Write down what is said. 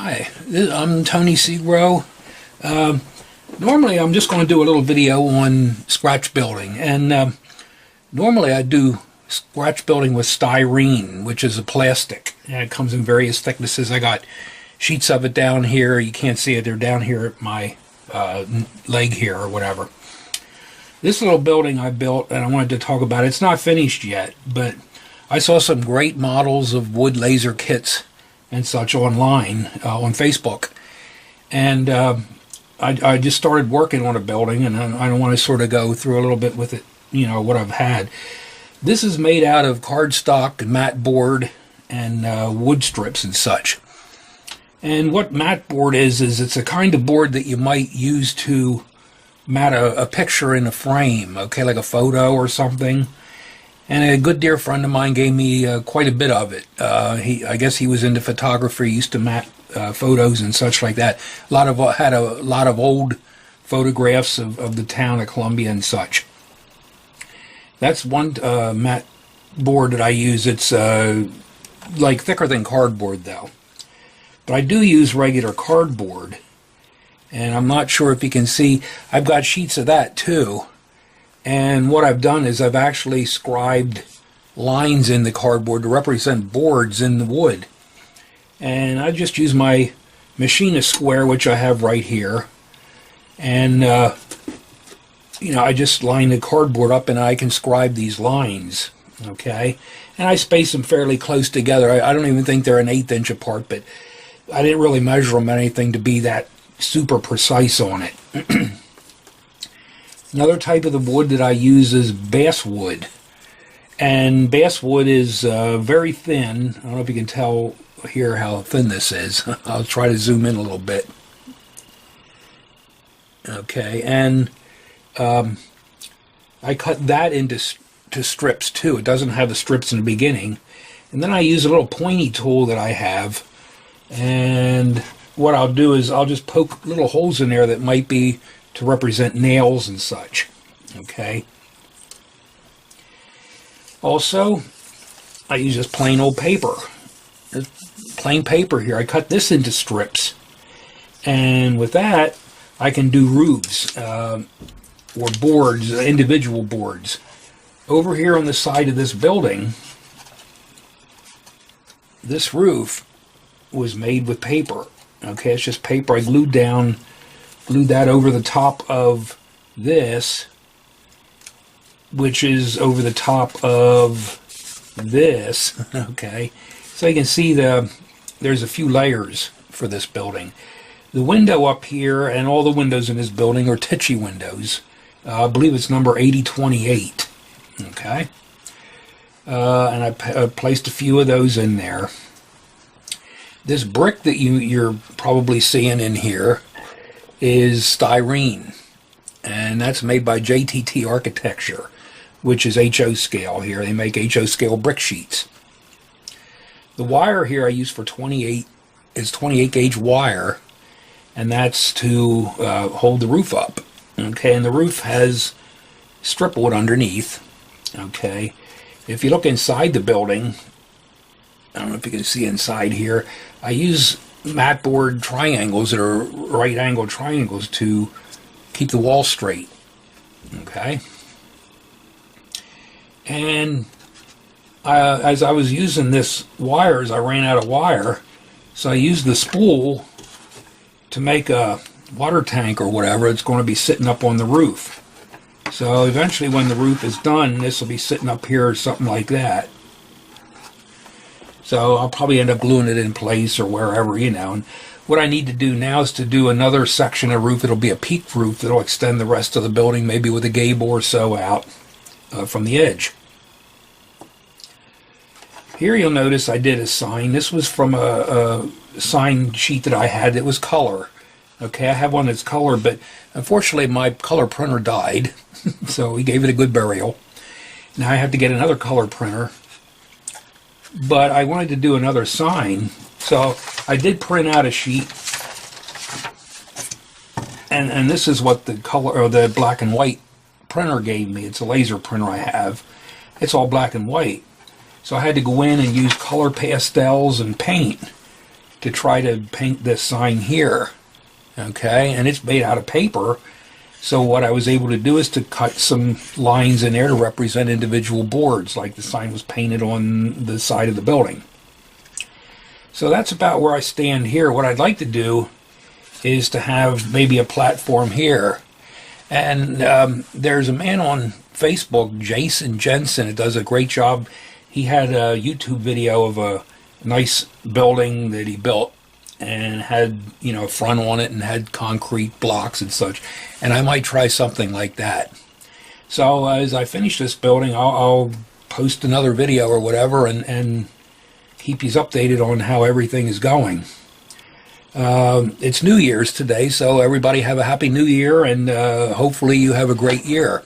Hi, I'm Tony Segro. Normally I'm just going to do a little video on scratch building, and normally I do scratch building with styrene, which is a plastic, and it comes in various thicknesses. I got sheets of it down here. You can't see it, they're down here at my leg here or whatever. This little building I built, and I wanted to talk about it. It's not finished yet, but I saw some great models of wood laser kits and such online on Facebook, and I just started working on a building, and I want to sort of go through a little bit with it, you know, what I've had. This is made out of cardstock and mat board and wood strips and such. And what mat board is it's a kind of board that you might use to mat a picture in a frame, okay, like a photo or something. And a good dear friend of mine gave me quite a bit of it. I guess he was into photography, used to mat photos and such like that. Had a lot of old photographs of the town of Columbia and such. That's one mat board that I use. It's like thicker than cardboard though. But I do use regular cardboard. And I'm not sure if you can see, I've got sheets of that too. And what I've done is I've actually scribed lines in the cardboard to represent boards in the wood. And I just use my machinist square, which I have right here. And, you know, I just line the cardboard up and I can scribe these lines, okay? And I space them fairly close together. I don't even think they're an 1/8 inch apart, but I didn't really measure them or anything to be that super precise on it. Another type of the wood that I use is basswood. And basswood is very thin. I don't know if you can tell here how thin this is. I'll try to zoom in a little bit. Okay, and I cut that into strips too. It doesn't have the strips in the beginning. And then I use a little pointy tool that I have. And what I'll do is I'll just poke little holes in there that might be to represent nails and such, okay? Also, I use just plain old paper. There's plain paper here. I cut this into strips, and with that, I can do roofs or boards, individual boards. Over here on the side of this building, this roof was made with paper. Okay, it's just paper I glued that over the top of this, which is over the top of this, okay? So you can see there's a few layers for this building. The window up here, and all the windows in this building are Tichy windows. I believe it's number 8028, okay? And I placed a few of those in there. This brick that you're probably seeing in here is styrene, and that's made by JTT Architecture, which is HO scale here. They make HO scale brick sheets. The wire here I use for 28 is 28 gauge wire, and that's to hold the roof up. Okay, and the roof has strip wood underneath. Okay, if you look inside the building, I don't know if you can see inside here, I use mat board triangles that are right angle triangles to keep the wall straight. Okay. And as I was using this wires, I ran out of wire, so I used the spool to make a water tank or whatever. It's going to be sitting up on the roof. So eventually when the roof is done, this will be sitting up here or something like that. So I'll probably end up gluing it in place or wherever, you know. And what I need to do now is to do another section of roof. It'll be a peaked roof that'll extend the rest of the building, maybe with a gable or so out from the edge. Here you'll notice I did a sign. This was from a sign sheet that I had that was color. Okay, I have one that's color, but unfortunately my color printer died, so we gave it a good burial. Now I have to get another color printer. But I wanted to do another sign, so I did print out a sheet, and this is what the color or the black and white printer gave me. It's a laser printer I have. It's all black and white, so I had to go in and use color pastels and paint to try to paint this sign here. Okay, and it's made out of paper. So what I was able to do is to cut some lines in there to represent individual boards, like the sign was painted on the side of the building. So that's about where I stand here. What I'd like to do is to have maybe a platform here. And there's a man on Facebook, Jason Jensen, that does a great job. He had a YouTube video of a nice building that he built and had, you know, a front on it and had concrete blocks and such. And I might try something like that. So as I finish this building, I'll post another video or whatever and keep you updated on how everything is going. It's New Year's today, so everybody have a happy New Year, and hopefully you have a great year.